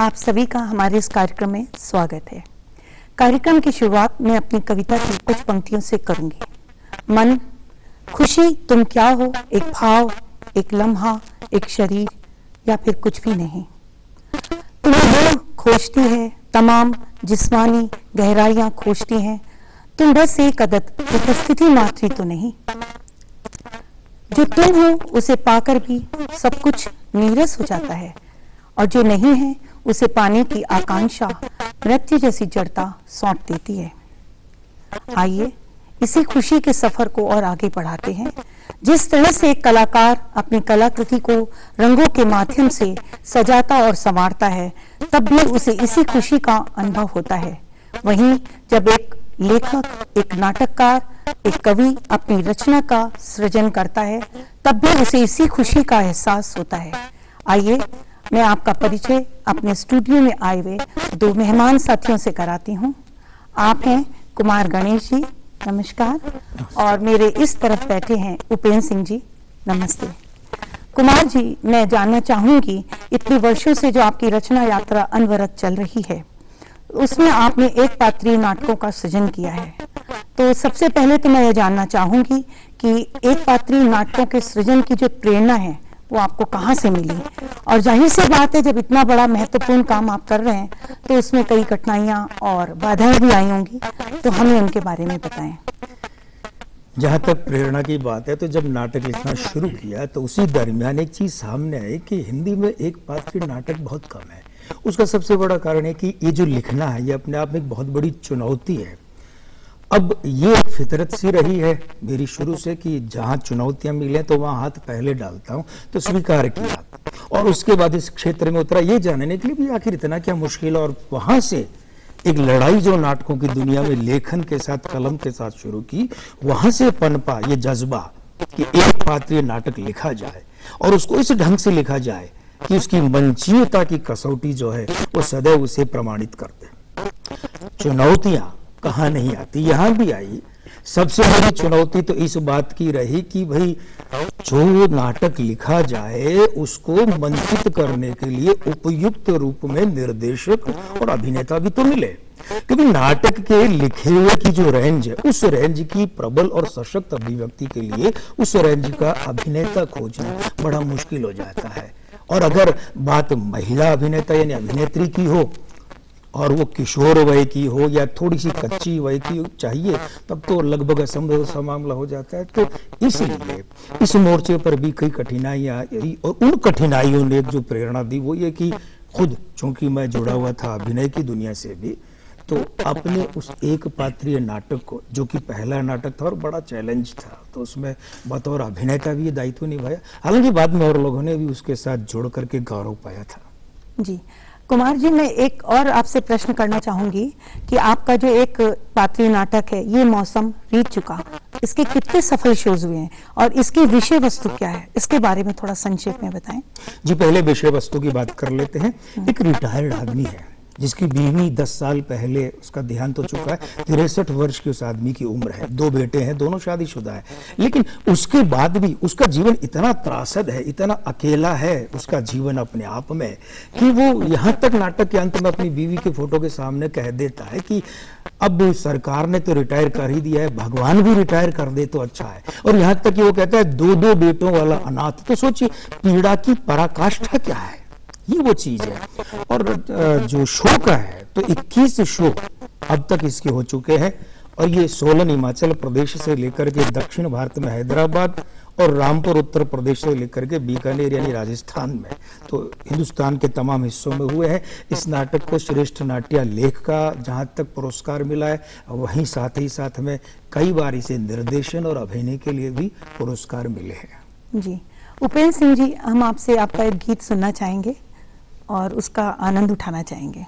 आप सभी का हमारे इस कार्यक्रम में स्वागत है। कार्यक्रम की शुरुआत मैं अपनी कविता की कुछ पंक्तियों से करूंगी। मन, खुशी तुम क्या हो, एक भाव, एक लम्हा, एक शरीर या फिर कुछ भी नहीं। तुम्हें रूह खोजती है, तमाम जिस्मानी गहराइयां खोजती हैं। तुम बस एक अदद उपस्थिति मात्री तो नहीं। जो तुम हो उसे पाकर भी सब कुछ नीरस हो जाता है, और जो नहीं है उसे पाने की आकांक्षा मृत्यु जैसी जड़ता सौंप देती है। आइए इसी खुशी के सफर को और आगे बढ़ाते हैं। जिस तरह से एक कलाकार अपनी कलाकृति को रंगों के माध्यम से सजाता और संवारता है, तब भी उसे इसी खुशी का अनुभव होता है। वहीं जब एक लेखक, एक नाटककार, एक कवि अपनी रचना का सृजन करता है, तब भी उसे इसी खुशी का एहसास होता है। आइए मैं आपका परिचय अपने स्टूडियो में आए हुए दो मेहमान साथियों से कराती हूँ। आप हैं कुमार गणेश जी, नमस्कार। और मेरे इस तरफ बैठे हैं उपेंद्र सिंह जी, नमस्ते। कुमार जी, मैं जानना चाहूंगी, इतने वर्षों से जो आपकी रचना यात्रा अनवरत चल रही है, उसमें आपने एक पात्रीय नाटकों का सृजन किया है। तो सबसे पहले तो मैं ये जानना चाहूंगी कि एक पात्रीय नाटकों के सृजन की जो प्रेरणा है वो आपको कहाँ से मिली, और जाहिर सी बात है जब इतना बड़ा महत्वपूर्ण काम आप कर रहे हैं तो उसमें कई कठिनाइयां और बाधाएं भी आई होंगी, तो हमें उनके बारे में बताएं। जहाँ तक प्रेरणा की बात है, तो जब नाटक लिखना शुरू किया तो उसी दरमियान एक चीज सामने आई कि हिंदी में एक पात्रीय नाटक बहुत कम है। उसका सबसे बड़ा कारण है कि ये जो लिखना है ये अपने आप में एक बहुत बड़ी चुनौती है। अब ये एक फितरत सी रही है मेरी शुरू से कि जहां चुनौतियां मिले तो वहां हाथ पहले डालता हूं, तो स्वीकार किया और उसके बाद इस क्षेत्र में उतरा ये जानने के लिए भी आखिर इतना क्या मुश्किल है। और वहां से एक लड़ाई जो नाटकों की दुनिया में लेखन के साथ, कलम के साथ शुरू की, वहां से पनपा ये जज्बा कि एक पात्रीय नाटक लिखा जाए और उसको इस ढंग से लिखा जाए कि उसकी मंचीयता की कसौटी जो है वो सदैव उसे प्रमाणित कर दे। चुनौतियां कहाँ नहीं आती, यहां भी आई। सबसे बड़ी चुनौती तो इस बात की रही कि भाई जो नाटक लिखा जाए उसको मंचित करने के लिए उपयुक्त रूप में निर्देशक और अभिनेता भी तो मिले, क्योंकि नाटक के लिखे हुए की जो रेंज है उस रेंज की प्रबल और सशक्त अभिव्यक्ति के लिए उस रेंज का अभिनेता खोजना बड़ा मुश्किल हो जाता है। और अगर बात महिला अभिनेता यानी अभिनेत्री की हो और वो किशोर वय की हो या थोड़ी सी कच्ची वय की चाहिए, तब तो लगभग असंभव सा मामला हो जाता है। तो इसलिए इस मोर्चे पर भी कई कठिनाइयां आई और उन कठिनाइयों ने जो प्रेरणा दी वो ये कि खुद चूंकि मैं जुड़ा हुआ था अभिनय की दुनिया से भी, तो अपने उस एक पात्रीय नाटक को, जो कि पहला नाटक था और बड़ा चैलेंज था, तो उसमें बतौर अभिनेता भी ये दायित्व निभाया। हालांकि बाद में और लोगों ने भी उसके साथ जोड़ करके गौरव पाया था। जी कुमार जी, मैं एक और आपसे प्रश्न करना चाहूंगी कि आपका जो एक पात्रीय नाटक है ये मौसम रीत चुका, इसके कितने सफल शोज हुए हैं और इसकी विषय वस्तु क्या है, इसके बारे में थोड़ा संक्षेप में बताएं। जी, पहले विषय वस्तु की बात कर लेते हैं। एक रिटायर्ड आदमी है जिसकी बीवी 10 साल पहले उसका देहांत हो चुका है। 63 वर्ष की उस आदमी की उम्र है, 2 बेटे हैं, दोनों शादीशुदा है, लेकिन उसके बाद भी उसका जीवन इतना त्रासद है, इतना अकेला है उसका जीवन अपने आप में, कि वो यहाँ तक नाटक के अंत में अपनी बीवी के फोटो के सामने कह देता है कि अब सरकार ने तो रिटायर कर ही दिया है, भगवान भी रिटायर कर दे तो अच्छा है। और यहाँ तक कि वो कहता है 2-2 बेटों वाला अनाथ। तो सोचिए पीड़ा की पराकाष्ठा क्या है, ये वो चीज है। और जो शो का है तो 21 शो अब तक इसके हो चुके हैं, और ये सोलन हिमाचल प्रदेश से लेकर के दक्षिण भारत में हैदराबाद और रामपुर उत्तर प्रदेश से लेकर के बीकानेर यानी राजस्थान में, तो हिंदुस्तान के तमाम हिस्सों में हुए हैं। इस नाटक को श्रेष्ठ नाट्य लेख का जहां तक पुरस्कार मिला है, वहीं साथ ही साथ में कई बार इसे निर्देशन और अभिनय के लिए भी पुरस्कार मिले हैं। जी उपेंद्र सिंह जी, हम आपसे आपका एक गीत सुनना चाहेंगे और उसका आनंद उठाना चाहेंगे।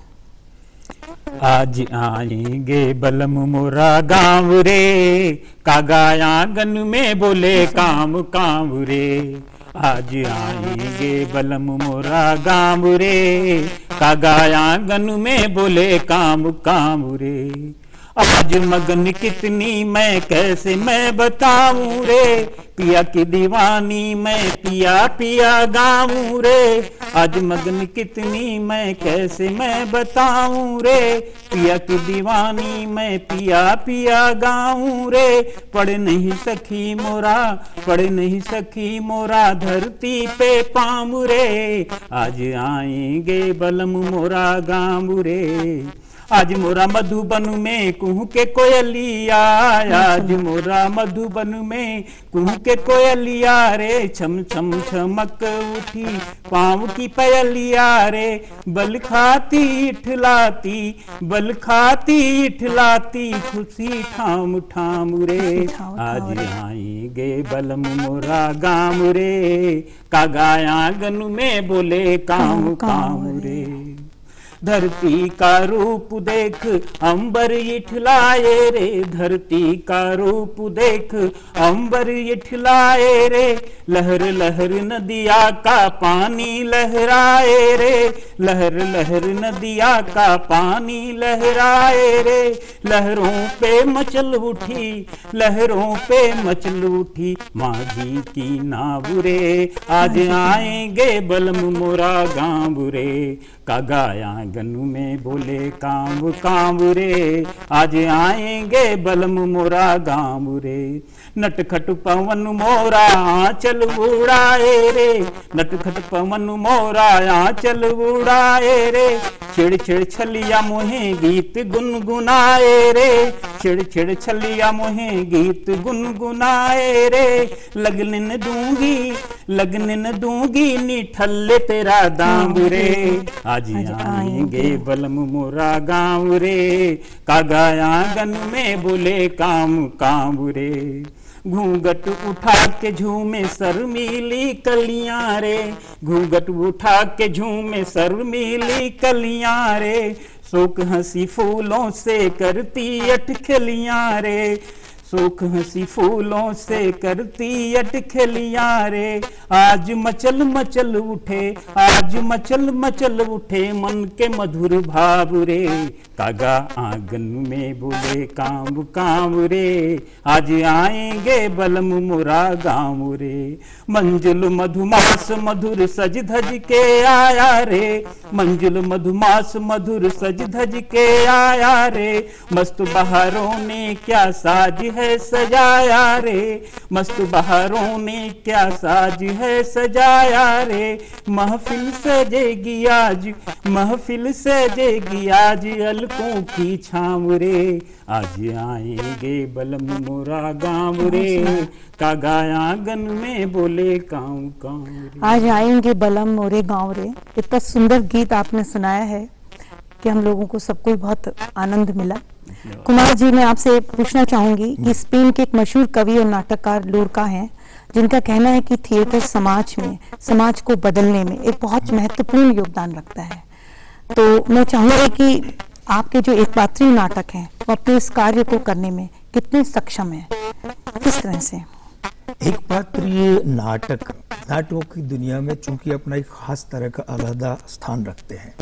आज आएंगे बलम मोरा गाँव रे, कागाया गन में बोले काम काम रे। आज आएंगे बलम मोरा गाँव रे, कागाया गन में बोले काम काम रे। आज मगन कितनी मैं कैसे मैं बताऊं रे, पिया की दीवानी मैं पिया पिया गाऊं रे। आज मगन कितनी मैं कैसे मैं बताऊं रे, पिया की दीवानी मैं पिया पिया गाऊं रे। पढ़ नहीं सकी मोरा, पढ़ नहीं सकी मोरा धरती पे पाँव रे, आज आएंगे बलम मोरा गाँव रे। आज मोरा मधुबन में कुहू के कोयलिया, आज मोरा मधुबन में कुहू के कोयलिया रे। छम छम छमक उठी पाँव की पयलिया रे, बल खाती इठलाती, बल खाती इठलाती खुशी ठाम ठाम रे। आज आएंगे बलम मोरा गाँव रे, कागाया गनु में बोले काम काम रे। धरती का रूप देख अंबर इठलाए रे, धरती का रूप देख अंबर इठलाए रे। लहर लहर नदिया का पानी लहराए रे, लहर लहर नदिया का पानी लहराए रे। लहरों पे मचल उठी, लहरों पे मचल उठी माझी की नाव रे। आज आएंगे बलम मोरा गाँव रे, कागाया गनु में बोले कांव कांव रे। आज आएंगे बलम मोरा गाँव रे। नटखट पवन मोरा आंचल उड़ाए रे, नटखट पवन मोरा आंचल उड़ाए रे। छिड़ छिड़ छलिया मोहे गीत गुनगुनाए रे, छिड़ छिड़ छलिया मोहे गीत गुनगुनाए रे। लगन दूंगी, लगन दूंगी निठल्ले तेरा दाम रे। आज आएंगे बलम मोरा गाँव रे, कागाया गन में बोले काम काम रे। घूंघट उठा के झूमे शर्मीली कलियां रे, घूंघट उठा के झूमे शर्मीली कलियां रे। शोक हंसी फूलों से करती अटखलियां रे, शोक हंसी फूलों से करती अटखलियां रे। आज मचल मचल उठे, आज मचल मचल उठे मन के मधुर भाव रे। कागा आंगन में बोले काम काम रे, आज आएंगे बलम मोरा गाँव रे। मंजुल मधुमास मधुर सज धज के आया रे, मंजुल मधुमास मधुर सज धज के आया रे। मस्त बहारों ने क्या साज है सजाया रे, मस्त बहारों ने क्या साज है सजाया रे। महफिल सजेगी आज, महफिल सजेगी आज अलकों की छाँव रे। आज आएंगे बलम मोरा गाँव रे, कागाया गन में बोले काम काम रे। आज आएंगे बलम मोरे गाँव रे। इतना सुंदर गीत आपने सुनाया है कि हम लोगों को सबको ही बहुत आनंद मिला। कुमार जी, मैं आपसे पूछना चाहूंगी कि स्पेन के एक मशहूर कवि और नाटककार लोरका हैं, जिनका कहना है कि थिएटर समाज में, समाज को बदलने में एक बहुत महत्वपूर्ण योगदान रखता है। तो मैं चाहूंगी कि आपके जो एक पात्रीय नाटक हैं वो अपने इस कार्य को करने में कितने सक्षम हैं, किस तरह से? एक पात्रीय नाटकों की दुनिया में चूंकि अपना एक खास तरह का अलग स्थान रखते हैं।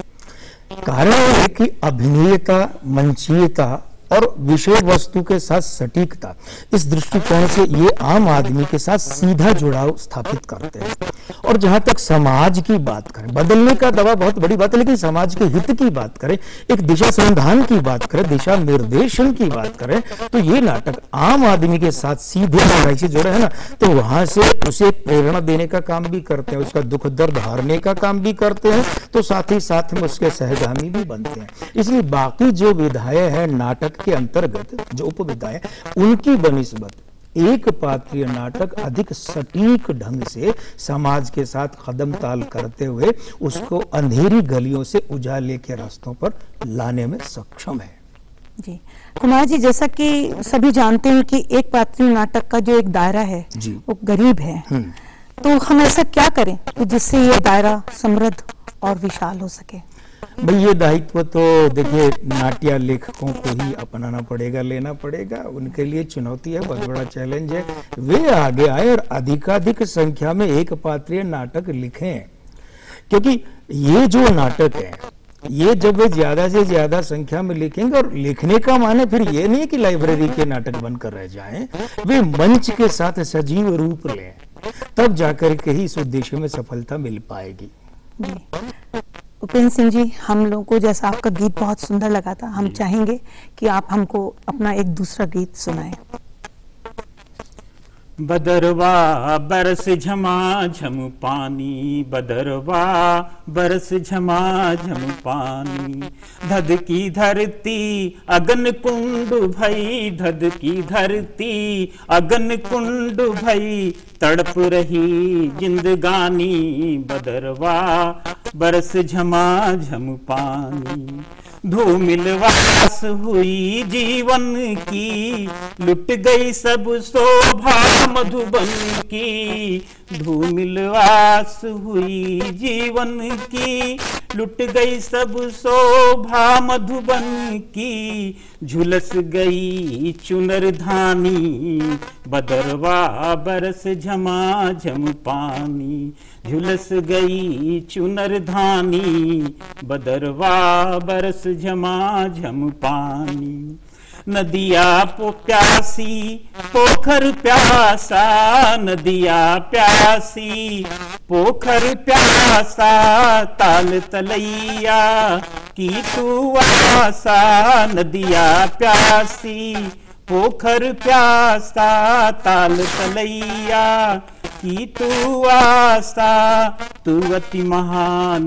कारण है कि अभिनयता, मंचीयता और विषय वस्तु के साथ सटीकता, इस दृष्टिकोण से ये आम आदमी के साथ सीधा जुड़ाव स्थापित करते हैं। और जहां तक समाज की बात करें, बदलने का दवा बहुत बड़ी बात है, लेकिन समाज के हित की बात करें, एक दिशा संधान की बात करें, दिशा निर्देशन की बात करें, तो ये नाटक आम आदमी के साथ सीधे गहराई से जुड़े है ना, तो वहां से उसे प्रेरणा देने का काम भी करते हैं, उसका दुख दर्द हारने का काम भी करते हैं, तो साथ ही साथ में उसके सहगामी भी बनते हैं। इसलिए बाकी जो विधाएं हैं नाटक के अंतर्गत, जो उपविधाएं, उनकी बनिस्बत एक पात्रीय नाटक अधिक सटीक ढंग से समाज के साथ कदम ताल करते हुए उसको अंधेरी गलियों से उजाले के रास्तों पर लाने में सक्षम है। जी कुमार जी, जैसा कि सभी जानते हैं कि एक पात्रीय नाटक का जो एक दायरा है वो गरीब है, तो हम ऐसा क्या करें कि जिससे ये दायरा समृद्ध और विशाल हो सके? भाई ये दायित्व तो देखिए नाट्य लेखकों को ही अपनाना पड़ेगा, लेना पड़ेगा। उनके लिए चुनौती है, बहुत बड़ा चैलेंज है। वे आगे आए और अधिकाधिक संख्या में एक पात्रीय नाटक लिखें, क्योंकि ये जो नाटक है ये जब वे ज्यादा से ज्यादा संख्या में लिखेंगे, और लिखने का माने फिर ये नहीं कि लाइब्रेरी के नाटक बनकर रह जाएं, वे मंच के साथ सजीव रूप लें, तब जाकर के ही इस उद्देश्य में सफलता मिल पाएगी। जी उपेंद्र सिंह जी, हम लोगों को जैसा आपका गीत बहुत सुंदर लगा था, हम चाहेंगे कि आप हमको अपना एक दूसरा गीत सुनाएं। बदरवा बरस झमाझम पानी, बदरवा बरस झमाझम पानी, धध की धरती अगन कुंड भई, धध की धरती अगन कुंड भई, तड़प रही जिंदगानी, बदरवा बरस झमाझम पानी। धूमिलवास हुई जीवन की, लुट गई सब शोभा मधुबन की, धूमिलवास हुई जीवन की, लुट गई सब शोभा मधुबन की, झुलस गई चुनर धानी, बदरवा बरस झमाझम पानी, झुलस गई चुनर धानी, बदरवा बरस झमाझम पानी। नदिया प्यासी पोखर प्यासा, नदिया प्यासी पोखर प्यासा, ताल तलैया की तू आसा, नदिया प्यासी पोखर प्यासा, ताल तलैया की तू आसा, तू अति महान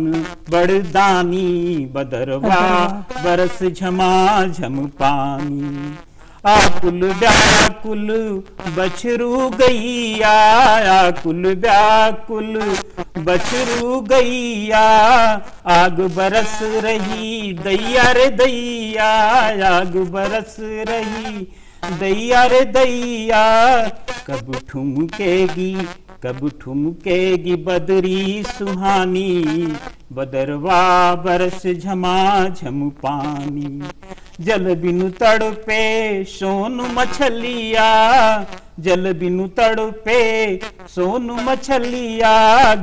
बड़दानी, बदरवा बरस झमाझम पानी। आकुल व्याकुल बछरू गैया, आकुल व्याकुल बछरू गैया, आग बरस रही दैया रे दैया, आग बरस रही दैया रे दैया, कब ठुमकेगी कब ठुमकेगी बदरी सुहानी, बदरवा बरस झमाझम पानी। जल बिनु तड़पे सोन मछलिया, जल बिनु तड़पे सोन मछलिया,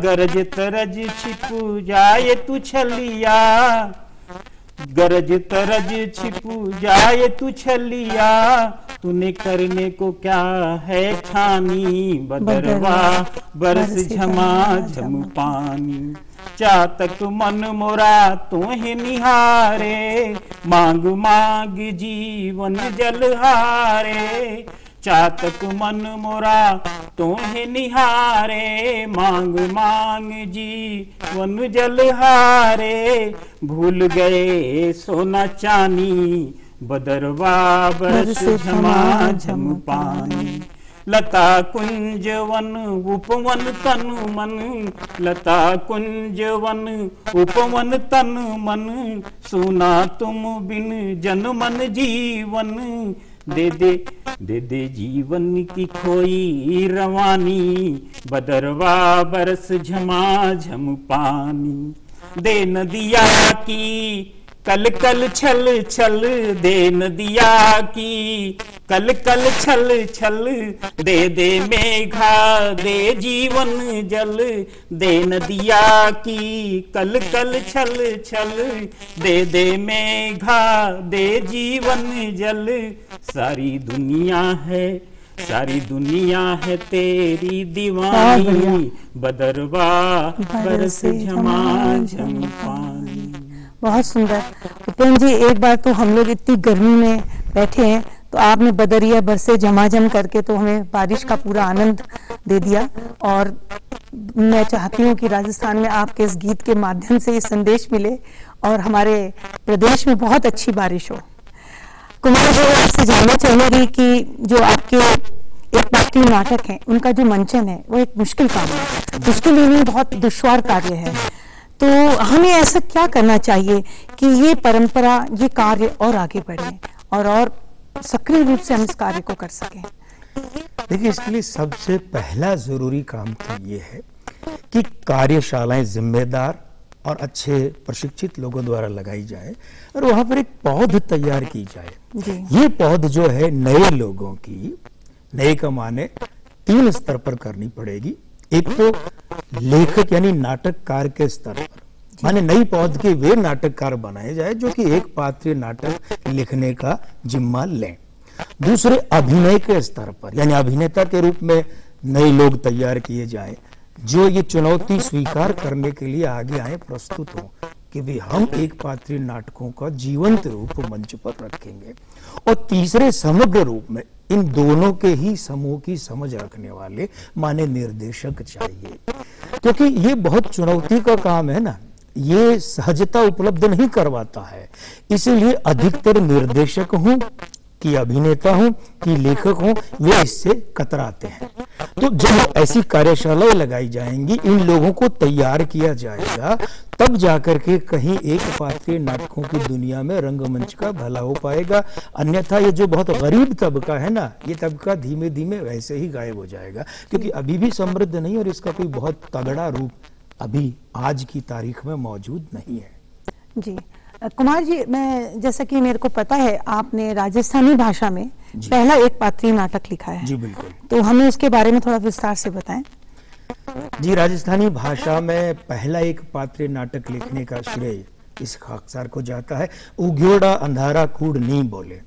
गरज तरज छिप जाए तू छलिया, गरज तरज छिपू जाए तू छलिया, तूने करने को क्या है ठानी, बदरवा बरस झमाझम पानी। चातक मन मोरा तोहे निहारे, मांग मांग जीवन जलहारे, चातक मन मोरा तोहे निहारे, मांग मांग जीवन जलहारे, भूल गए सोना चानी, बदरवा बरस झमाझम पानी। लता कुंज वन उपवन तन मन, लता कुंज वन उपवन तन मन, सुना तुम बिन जन मन जीवन, दे दे जीवन की खोई रवानी, बदरवा बरस झमाझम पानी। दे नदिया की कल कल छल छल, दे नदिया की कल कल छल छल, दे दे मेघा दे जीवन जल, दे नदिया की कल कल छल छल, दे दे मेघा दे जीवन जल, सारी दुनिया है तेरी दीवानी, बदरवा बरस झमाझम पानी। बहुत सुंदर उपेंद्र जी, एक बार तो हम लोग इतनी गर्मी में बैठे हैं तो आपने बदरिया बरसे झमाझम करके तो हमें बारिश का पूरा आनंद दे दिया, और मैं चाहती हूँ कि राजस्थान में आपके इस गीत के माध्यम से ये संदेश मिले और हमारे प्रदेश में बहुत अच्छी बारिश हो। कुमार जी, आपसे जानना चाहूंगी कि जो आपके एक पार्टी नाटक है उनका जो मंचन है वो एक मुश्किल काम है, मुश्किल ही नहीं बहुत दुश्वार कार्य है, तो हमें ऐसा क्या करना चाहिए कि ये परंपरा ये कार्य और आगे बढ़े और सक्रिय रूप से हम इस कार्य को कर सकें? देखिए, इसके लिए सबसे पहला जरूरी काम तो ये है कि कार्यशालाएं जिम्मेदार और अच्छे प्रशिक्षित लोगों द्वारा लगाई जाए और वहां पर एक पौध तैयार की जाए। ये पौध जो है नए लोगों की, नए का माने 3 स्तर पर करनी पड़ेगी। एक तो लेखक यानी नाटककार के स्तर पर, माने नई पौध के वे नाटककार बनाए जाए जो कि एक पात्रीय नाटक लिखने का जिम्मा लें। दूसरे, अभिनय के स्तर पर यानी अभिनेता के रूप में नए लोग तैयार किए जाएं जो ये चुनौती स्वीकार करने के लिए आगे आए, प्रस्तुत हो कि भी हम एक पात्रीय नाटकों का जीवंत रूप मंच पर रखेंगे। और तीसरे, समग्र रूप में इन दोनों के ही समूह की समझ रखने वाले माने निर्देशक चाहिए, क्योंकि ये बहुत चुनौती का काम है ना, ये सहजता उपलब्ध नहीं करवाता है। इसलिए अधिकतर निर्देशक हूं कि अभिनेता हूं कि लेखक हूं, वे इससे कतराते हैं। तो जब ऐसी कार्यशालाएं लगाई जाएंगी, इन लोगों को तैयार किया जाएगा, तब जाकर के कहीं एक पात्रीय नाटकों की दुनिया में रंगमंच का भला हो पाएगा। अन्यथा ये जो बहुत गरीब तबका है ना, ये तबका धीमे धीमे वैसे ही गायब हो जाएगा, क्योंकि अभी भी समृद्ध नहीं और इसका कोई बहुत तगड़ा रूप अभी आज की तारीख में मौजूद नहीं है। जी कुमार जी, मैं जैसा कि मेरे को पता है आपने राजस्थानी भाषा में पहला एक पात्रीय नाटक लिखा है। जी बिल्कुल। तो हमें उसके बारे में थोड़ा विस्तार से बताएं। जी, राजस्थानी भाषा में पहला एक पात्रीय नाटक लिखने का श्रेय इस खाकसार को जाता है, उग्योड़ा अंधारा कूड़ नहीं बोले।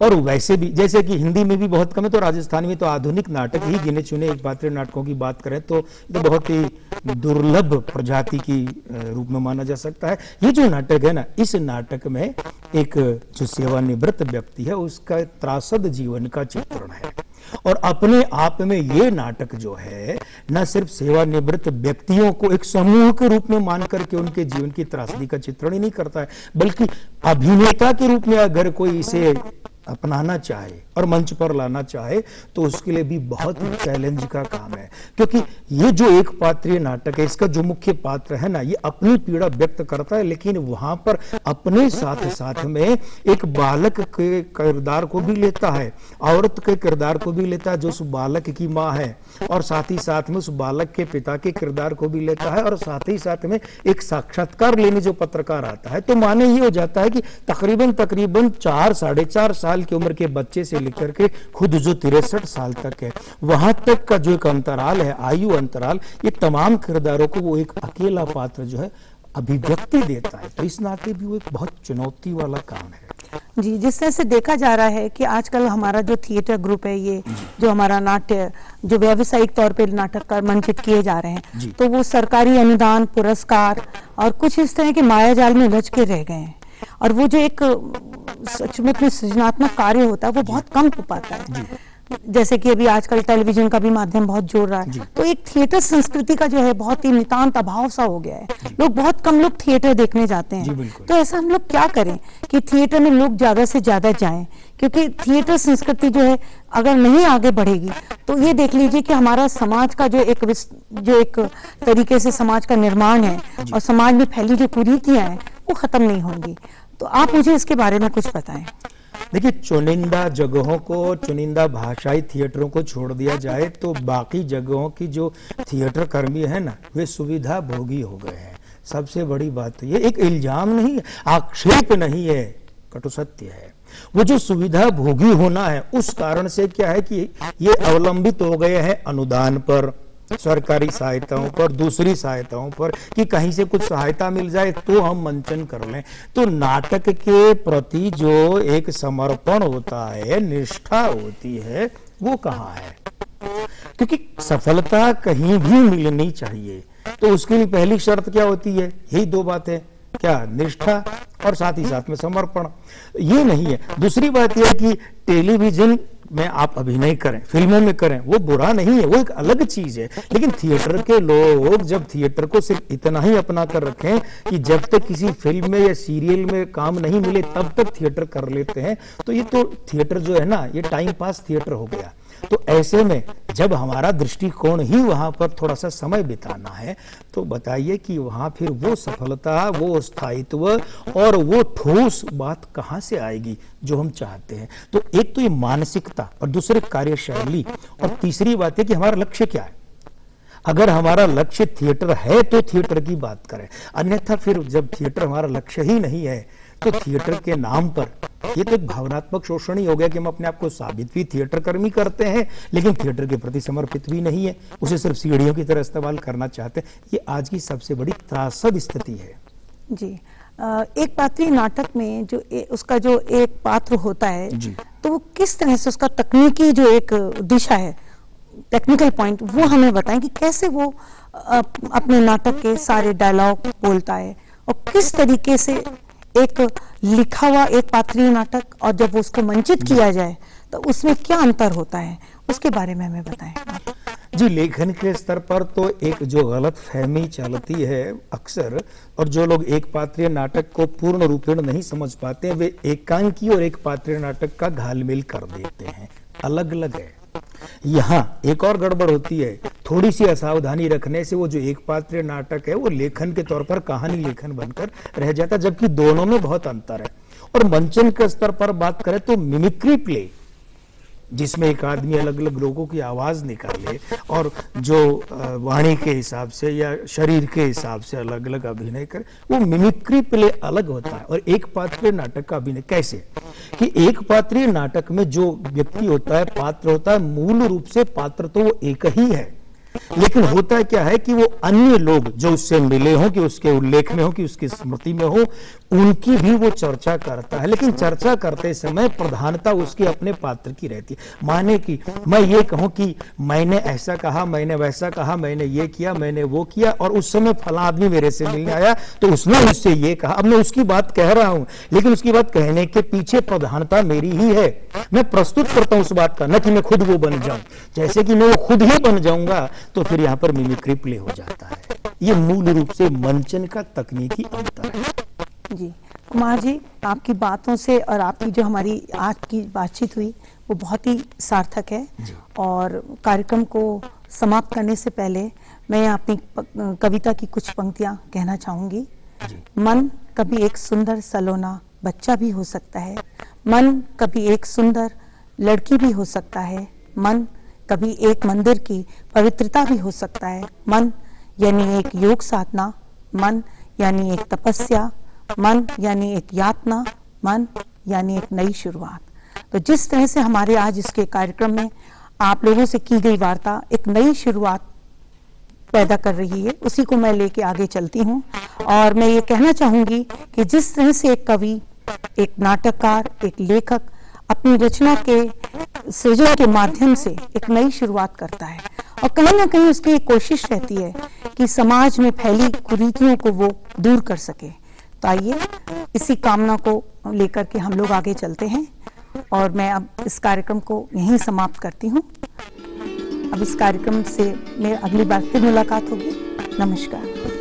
और वैसे भी जैसे कि हिंदी में भी बहुत कम है, तो राजस्थानी में तो आधुनिक नाटक ही गिने चुने एक पात्रीय नाटकों की बात करें तो बहुत ही दुर्लभ प्रजाति की रूप में माना जा सकता है। ये जो नाटक है ना, इस नाटक में एक जो सेवानिवृत्त व्यक्ति है उसका त्रासद जीवन का चित्रण है। और अपने आप में ये नाटक जो है न सिर्फ सेवानिवृत्त व्यक्तियों को एक समूह के रूप में मान करके उनके जीवन की त्रासदी का चित्रण ही नहीं करता है, बल्कि अभिनेता के रूप में अगर कोई इसे अपनाना चाहे और मंच पर लाना चाहे तो उसके लिए भी बहुत चैलेंज का काम है। क्योंकि ये जो एक पात्रीय नाटक है, इसका जो मुख्य पात्र है ना, ये अपनी पीड़ा व्यक्त करता है, लेकिन वहां पर अपने साथ साथ में एक बालक के किरदार को भी लेता है, औरत के किरदार को भी लेता है जो उस बालक की माँ है, और साथ ही साथ में उस बालक के पिता के किरदार को भी लेता है, और साथ ही साथ में एक साक्षात्कार लेने जो पत्रकार आता है। तो माने ये हो जाता है कि तकरीबन 4 साढ़े 4 साल की उम्र के बच्चे से लेकर के खुद जो 63 साल तक है, वहां तक का जो एक अंतराल है, आयु अंतराल, ये तमाम किरदारों को वो एक अकेला पात्र जो है अभिव्यक्ति देता है। तो इस नाते भी वो एक बहुत चुनौती वाला काम है। जी, जिस तरह से देखा जा रहा है कि आजकल हमारा जो थिएटर ग्रुप है, ये जो हमारा नाट्य जो व्यावसायिक तौर पे नाटककार मंचित किए जा रहे हैं, तो वो सरकारी अनुदान, पुरस्कार और कुछ इस तरह के मायाजाल में उलझ के रह गए हैं, और वो जो एक सच में सृजनात्मक कार्य होता है वो बहुत कम हो पाता है। जैसे कि अभी आजकल टेलीविजन का भी माध्यम बहुत जोड़ रहा है, तो एक थिएटर संस्कृति का जो है बहुत ही नितांत अभाव सा हो गया है। लोग बहुत कम लोग थिएटर देखने जाते हैं। तो ऐसा हम लोग क्या करें कि थिएटर में लोग ज्यादा से ज्यादा जाएं, क्योंकि थिएटर संस्कृति जो है अगर नहीं आगे बढ़ेगी तो ये देख लीजिए कि हमारा समाज का जो एक तरीके से समाज का निर्माण है और समाज में फैली जो कुरीतियां हैं वो खत्म नहीं होंगी। तो आप मुझे इसके बारे में कुछ बताएं। देखिए, चुनिंदा जगहों को, चुनिंदा भाषाई थिएटरों को छोड़ दिया जाए तो बाकी जगहों की जो थिएटर कर्मी है ना, वे सुविधा भोगी हो गए हैं। सबसे बड़ी बात तो ये एक इल्जाम नहीं है, आक्षेप नहीं है, कटु सत्य है। वो जो सुविधा भोगी होना है उस कारण से क्या है कि ये अवलंबित हो गए हैं अनुदान पर, सरकारी सहायताओं पर, दूसरी सहायताओं पर, कि कहीं से कुछ सहायता मिल जाए तो हम मंचन कर लें। तो नाटक के प्रति जो एक समर्पण होता है, निष्ठा होती है, वो कहाँ है? क्योंकि सफलता कहीं भी मिलनी चाहिए तो उसके लिए पहली शर्त क्या होती है? यही 2 बातें, क्या? निष्ठा और साथ ही साथ में समर्पण। ये नहीं है। दूसरी बात यह है कि टेलीविजन में आप अभिनय करें, फिल्मों में करें, वो बुरा नहीं है, वो एक अलग चीज है। लेकिन थिएटर के लोग जब थिएटर को सिर्फ इतना ही अपना कर रखें कि जब तक किसी फिल्म में या सीरियल में काम नहीं मिले तब तक थिएटर कर लेते हैं, तो ये तो थिएटर जो है ना, ये टाइम पास थिएटर हो गया। तो ऐसे में जब हमारा दृष्टिकोण ही वहां पर थोड़ा सा समय बिताना है, तो बताइए कि वहां फिर वो सफलता, वो स्थायित्व और वो ठोस बात कहां से आएगी जो हम चाहते हैं? तो एक तो ये मानसिकता, और दूसरे कार्यशैली, और तीसरी बात है कि हमारा लक्ष्य क्या है। अगर हमारा लक्ष्य थिएटर है तो थिएटर की बात करें, अन्यथा फिर जब थिएटर हमारा लक्ष्य ही नहीं है तो थिएटर के नाम पर ये तो एक भावनात्मक शोषण ही हो गया कि हम अपने आप को साबित भी थिएटर कर्मी करते हैं लेकिन थिएटर के प्रति समर्पित भी नहीं है, उसे सिर्फ सीढ़ियों की तरह इस्तेमाल करना चाहते हैं। ये आज की सबसे बड़ी त्रासद स्थिति है। जी, एक पात्रीय नाटक में जो उसका जो एक पात्र होता है जी। तो वो किस तरह से उसका तकनीकी जो एक दिशा है, टेक्निकल पॉइंट, वो हमें बताएं कि कैसे वो अपने नाटक के सारे डायलॉग बोलता है और किस तरीके से एक लिखा हुआ एक पात्रीय नाटक और जब उसको मंचित किया जाए तो उसमें क्या अंतर होता है, उसके बारे में हमें बताएं आप। जी, लेखन के स्तर पर तो एक जो गलत फहमी चलती है अक्सर, और जो लोग एक पात्रीय नाटक को पूर्ण रूपेण नहीं समझ पाते हैं, वे एकांकी और एक पात्रीय नाटक का घालमेल कर देते हैं। अलग अलग है। यहाँ एक और गड़बड़ होती है, थोड़ी सी असावधानी रखने से वो जो एक पात्रीय नाटक है वो लेखन के तौर पर कहानी लेखन बनकर रह जाता है, जबकि दोनों में बहुत अंतर है। और मंचन के स्तर पर बात करें तो मिमिक्री प्ले, जिसमें एक आदमी अलग अलग लोगों की आवाज निकाले और जो वाणी के हिसाब से या शरीर के हिसाब से अलग अलग अभिनय करे, वो मिमिक्री प्ले अलग होता है। और एक पात्रीय नाटक का अभिनय कैसे कि एक पात्रीय नाटक में जो व्यक्ति होता है, पात्र होता है, मूल रूप से पात्र तो वो एक ही है, लेकिन होता क्या है कि वो अन्य लोग जो उससे मिले हों, कि उसके उल्लेख में हो, कि उसकी स्मृति में हो, उनकी भी वो चर्चा करता है। लेकिन चर्चा करते समय प्रधानता उसके अपने पात्र की रहती है। माने कि मैं ये कहूं कि मैंने ऐसा कहा, मैंने वैसा कहा, मैंने ये किया, मैंने वो किया, और उस समय फला आदमी मेरे से मिलने आया तो उसने मुझसे ये कहा। अब मैं उसकी बात कह रहा हूं, लेकिन उसकी बात कहने के पीछे प्रधानता मेरी ही है। मैं प्रस्तुत करता हूं उस बात का, न कि मैं खुद वो बन जाऊं। जैसे कि मैं वो खुद ही बन जाऊंगा तो फिर यहाँ पर मिमिक्री प्ले हो जाता है। ये मूल रूप से मंचन का तकनीकी अंतर है। जी कुमार जी, आपकी बातों से और आपकी जो हमारी आज की बातचीत हुई वो बहुत ही सार्थक है। और कार्यक्रम को समाप्त करने से पहले मैं अपनी कविता की कुछ पंक्तियां कहना चाहूंगी। मन कभी एक सुंदर सलोना बच्चा भी हो सकता है, मन कभी एक सुंदर लड़की भी हो सकता है, मन कभी एक मंदिर की पवित्रता भी हो सकता है, मन यानी एक योग साधना, मन यानी एक तपस्या, मन यानी एक यातना, मन यानी एक नई शुरुआत। तो जिस तरह से हमारे आज इसके कार्यक्रम में आप लोगों से की गई वार्ता एक नई शुरुआत पैदा कर रही है, उसी को मैं लेके आगे चलती हूँ। और मैं ये कहना चाहूंगी कि जिस तरह से एक कवि, एक नाटककार, एक लेखक अपनी रचना के सृजन के माध्यम से एक नई शुरुआत करता है और कहीं ना कहीं उसकी एक कोशिश रहती है कि समाज में फैली कुरीतियों को वो दूर कर सके। तो आइए इसी कामना को लेकर के हम लोग आगे चलते हैं और मैं अब इस कार्यक्रम को यहीं समाप्त करती हूँ। अब इस कार्यक्रम से मेरी अगली बार फिर मुलाकात होगी। नमस्कार।